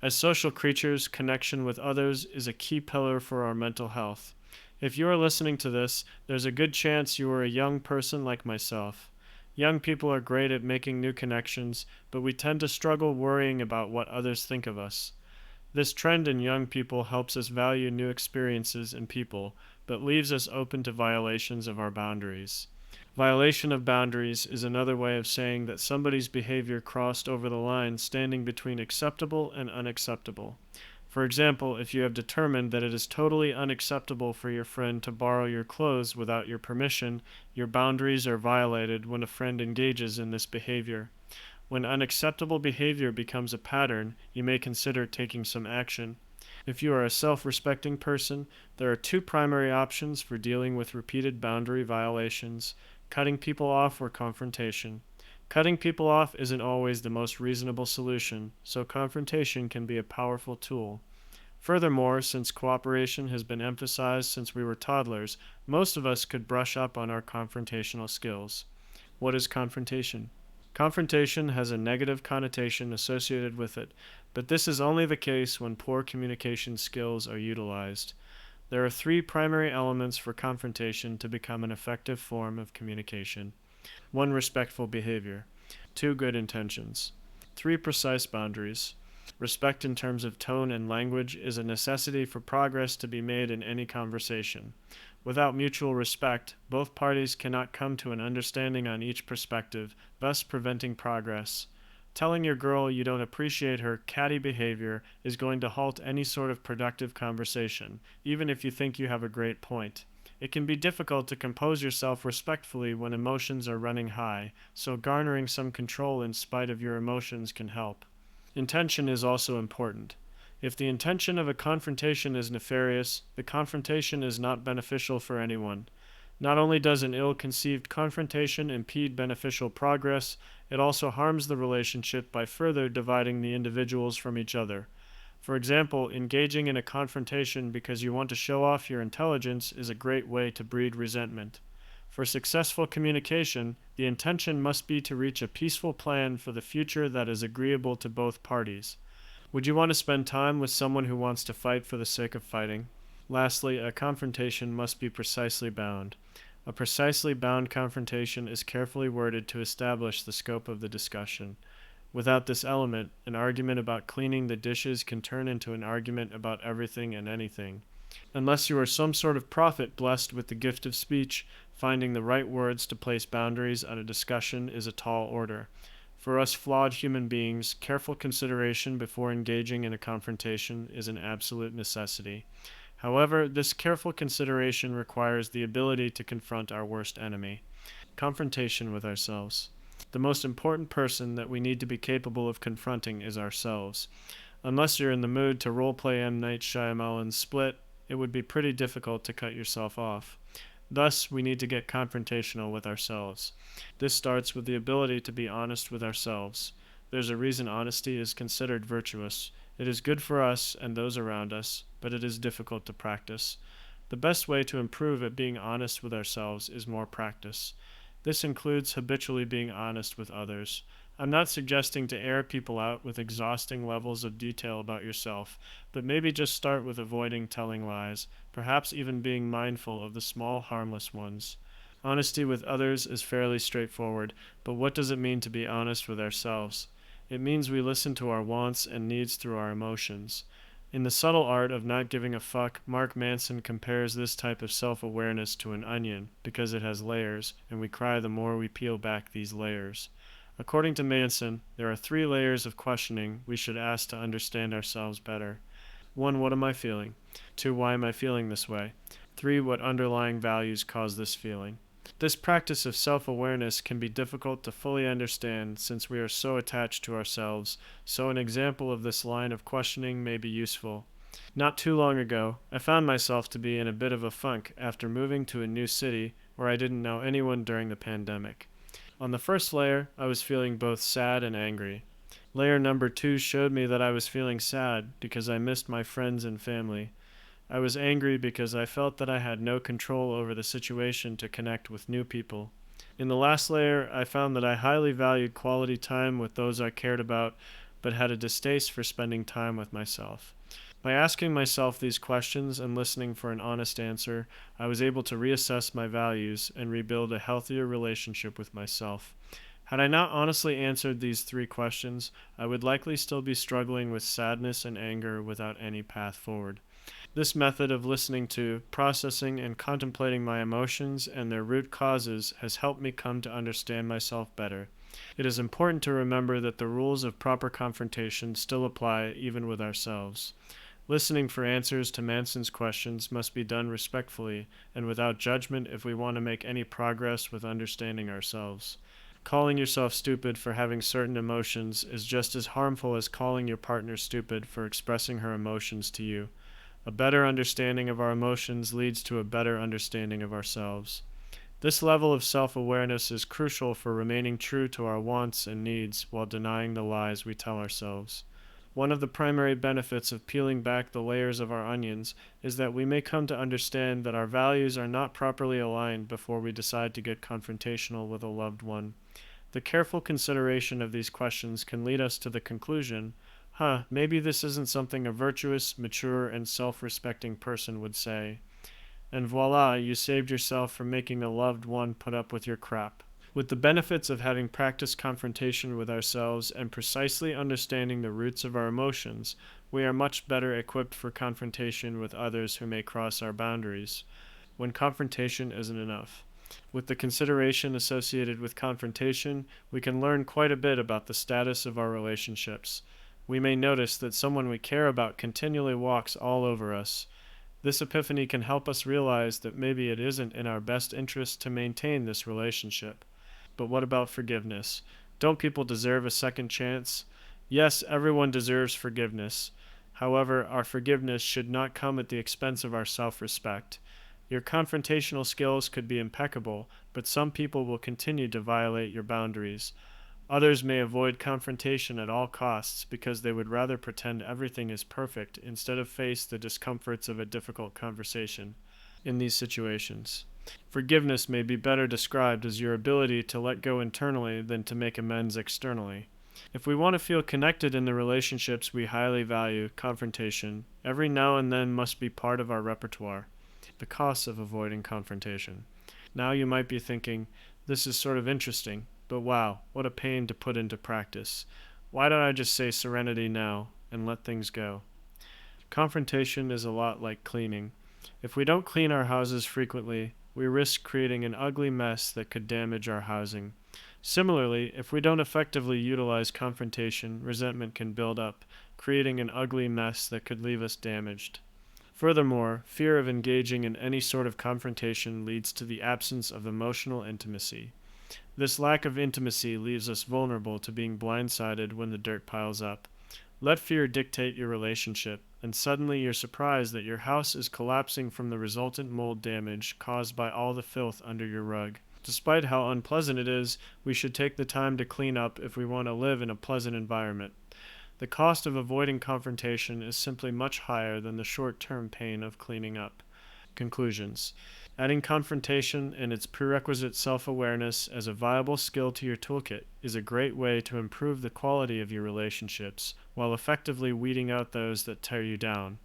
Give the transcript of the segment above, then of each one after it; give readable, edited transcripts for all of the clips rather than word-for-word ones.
As social creatures, connection with others is a key pillar for our mental health. If you are listening to this, there's a good chance you are a young person like myself. Young people are great at making new connections, but we tend to struggle worrying about what others think of us. This trend in young people helps us value new experiences and people, but leaves us open to violations of our boundaries. Violation of boundaries is another way of saying that somebody's behavior crossed over the line standing between acceptable and unacceptable. For example, if you have determined that it is totally unacceptable for your friend to borrow your clothes without your permission, your boundaries are violated when a friend engages in this behavior. When unacceptable behavior becomes a pattern, you may consider taking some action. If you are a self-respecting person, there are two primary options for dealing with repeated boundary violations: cutting people off or confrontation. Cutting people off isn't always the most reasonable solution, so confrontation can be a powerful tool. Furthermore, since cooperation has been emphasized since we were toddlers, most of us could brush up on our confrontational skills. What is confrontation? Confrontation has a negative connotation associated with it, but this is only the case when poor communication skills are utilized. There are three primary elements for confrontation to become an effective form of communication: 1. Respectful behavior. 2. Good intentions. 3. Precise boundaries. Respect in terms of tone and language is a necessity for progress to be made in any conversation. Without mutual respect, both parties cannot come to an understanding on each perspective, thus preventing progress. Telling your girl you don't appreciate her catty behavior is going to halt any sort of productive conversation, even if you think you have a great point. It can be difficult to compose yourself respectfully when emotions are running high, so garnering some control in spite of your emotions can help. Intention is also important. If the intention of a confrontation is nefarious, the confrontation is not beneficial for anyone. Not only does an ill-conceived confrontation impede beneficial progress, it also harms the relationship by further dividing the individuals from each other. For example, engaging in a confrontation because you want to show off your intelligence is a great way to breed resentment. For successful communication, the intention must be to reach a peaceful plan for the future that is agreeable to both parties. Would you want to spend time with someone who wants to fight for the sake of fighting? Lastly, a confrontation must be precisely bound. A precisely bound confrontation is carefully worded to establish the scope of the discussion. Without this element, an argument about cleaning the dishes can turn into an argument about everything and anything. Unless you are some sort of prophet blessed with the gift of speech, finding the right words to place boundaries on a discussion is a tall order. For us flawed human beings, careful consideration before engaging in a confrontation is an absolute necessity. However, this careful consideration requires the ability to confront our worst enemy: confrontation with ourselves. The most important person that we need to be capable of confronting is ourselves. Unless you're in the mood to roleplay M. Night Shyamalan's Split, it would be pretty difficult to cut yourself off. Thus, we need to get confrontational with ourselves. This starts with the ability to be honest with ourselves. There's a reason honesty is considered virtuous. It is good for us and those around us, but it is difficult to practice. The best way to improve at being honest with ourselves is more practice. This includes habitually being honest with others. I'm not suggesting to air people out with exhausting levels of detail about yourself, but maybe just start with avoiding telling lies, perhaps even being mindful of the small, harmless ones. Honesty with others is fairly straightforward, but what does it mean to be honest with ourselves? It means we listen to our wants and needs through our emotions. In The Subtle Art of Not Giving a Fuck, Mark Manson compares this type of self-awareness to an onion because it has layers, and we cry the more we peel back these layers. According to Manson, there are 3 layers of questioning we should ask to understand ourselves better. 1. What am I feeling? 2. Why am I feeling this way? 3. What underlying values cause this feeling? This practice of self-awareness can be difficult to fully understand since we are so attached to ourselves, so an example of this line of questioning may be useful. Not too long ago, I found myself to be in a bit of a funk after moving to a new city where I didn't know anyone during the pandemic. On the first layer, I was feeling both sad and angry. Layer number 2 showed me that I was feeling sad because I missed my friends and family. I was angry because I felt that I had no control over the situation to connect with new people. In the last layer, I found that I highly valued quality time with those I cared about, but had a distaste for spending time with myself. By asking myself these questions and listening for an honest answer, I was able to reassess my values and rebuild a healthier relationship with myself. Had I not honestly answered these three questions, I would likely still be struggling with sadness and anger without any path forward. This method of listening to, processing, and contemplating my emotions and their root causes has helped me come to understand myself better. It is important to remember that the rules of proper confrontation still apply even with ourselves. Listening for answers to Manson's questions must be done respectfully and without judgment if we want to make any progress with understanding ourselves. Calling yourself stupid for having certain emotions is just as harmful as calling your partner stupid for expressing her emotions to you. A better understanding of our emotions leads to a better understanding of ourselves. This level of self-awareness is crucial for remaining true to our wants and needs while denying the lies we tell ourselves. One of the primary benefits of peeling back the layers of our onions is that we may come to understand that our values are not properly aligned before we decide to get confrontational with a loved one. The careful consideration of these questions can lead us to the conclusion, maybe this isn't something a virtuous, mature, and self-respecting person would say. And voila, you saved yourself from making a loved one put up with your crap. With the benefits of having practiced confrontation with ourselves and precisely understanding the roots of our emotions, we are much better equipped for confrontation with others who may cross our boundaries, when confrontation isn't enough. With the consideration associated with confrontation, we can learn quite a bit about the status of our relationships. We may notice that someone we care about continually walks all over us. This epiphany can help us realize that maybe it isn't in our best interest to maintain this relationship. But what about forgiveness? Don't people deserve a second chance? Yes, everyone deserves forgiveness. However, our forgiveness should not come at the expense of our self-respect. Your confrontational skills could be impeccable, but some people will continue to violate your boundaries. Others may avoid confrontation at all costs because they would rather pretend everything is perfect instead of face the discomforts of a difficult conversation. In these situations, forgiveness may be better described as your ability to let go internally than to make amends externally. If we want to feel connected in the relationships we highly value, confrontation, every now and then must be part of our repertoire. The costs of avoiding confrontation. Now you might be thinking, this is sort of interesting, but wow, what a pain to put into practice. Why don't I just say serenity now and let things go? Confrontation is a lot like cleaning. If we don't clean our houses frequently, we risk creating an ugly mess that could damage our housing. Similarly, if we don't effectively utilize confrontation, resentment can build up, creating an ugly mess that could leave us damaged. Furthermore, fear of engaging in any sort of confrontation leads to the absence of emotional intimacy. This lack of intimacy leaves us vulnerable to being blindsided when the dirt piles up. Let fear dictate your relationship, and suddenly you're surprised that your house is collapsing from the resultant mold damage caused by all the filth under your rug. Despite how unpleasant it is, we should take the time to clean up if we want to live in a pleasant environment. The cost of avoiding confrontation is simply much higher than the short-term pain of cleaning up. Conclusions. Adding confrontation and its prerequisite self-awareness as a viable skill to your toolkit is a great way to improve the quality of your relationships while effectively weeding out those that tear you down.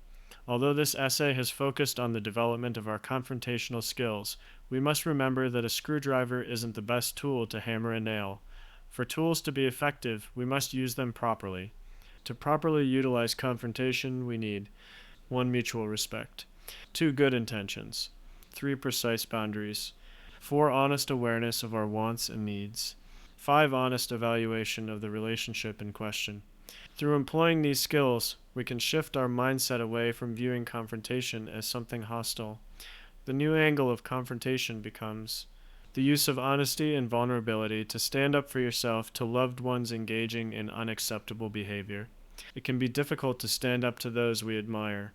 Although this essay has focused on the development of our confrontational skills, we must remember that a screwdriver isn't the best tool to hammer a nail. For tools to be effective, we must use them properly. To properly utilize confrontation, we need 1. Mutual respect. 2. Good intentions. 3. Precise boundaries. 4. Honest awareness of our wants and needs. 5. Honest evaluation of the relationship in question. Through employing these skills, we can shift our mindset away from viewing confrontation as something hostile. The new angle of confrontation becomes the use of honesty and vulnerability to stand up for yourself to loved ones engaging in unacceptable behavior. It can be difficult to stand up to those we admire,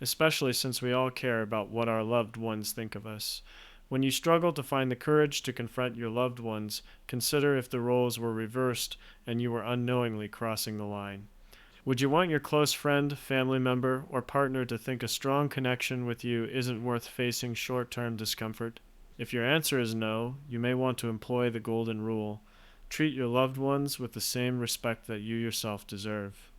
especially since we all care about what our loved ones think of us. When you struggle to find the courage to confront your loved ones, consider if the roles were reversed and you were unknowingly crossing the line. Would you want your close friend, family member, or partner to think a strong connection with you isn't worth facing short-term discomfort? If your answer is no, you may want to employ the golden rule. Treat your loved ones with the same respect that you yourself deserve.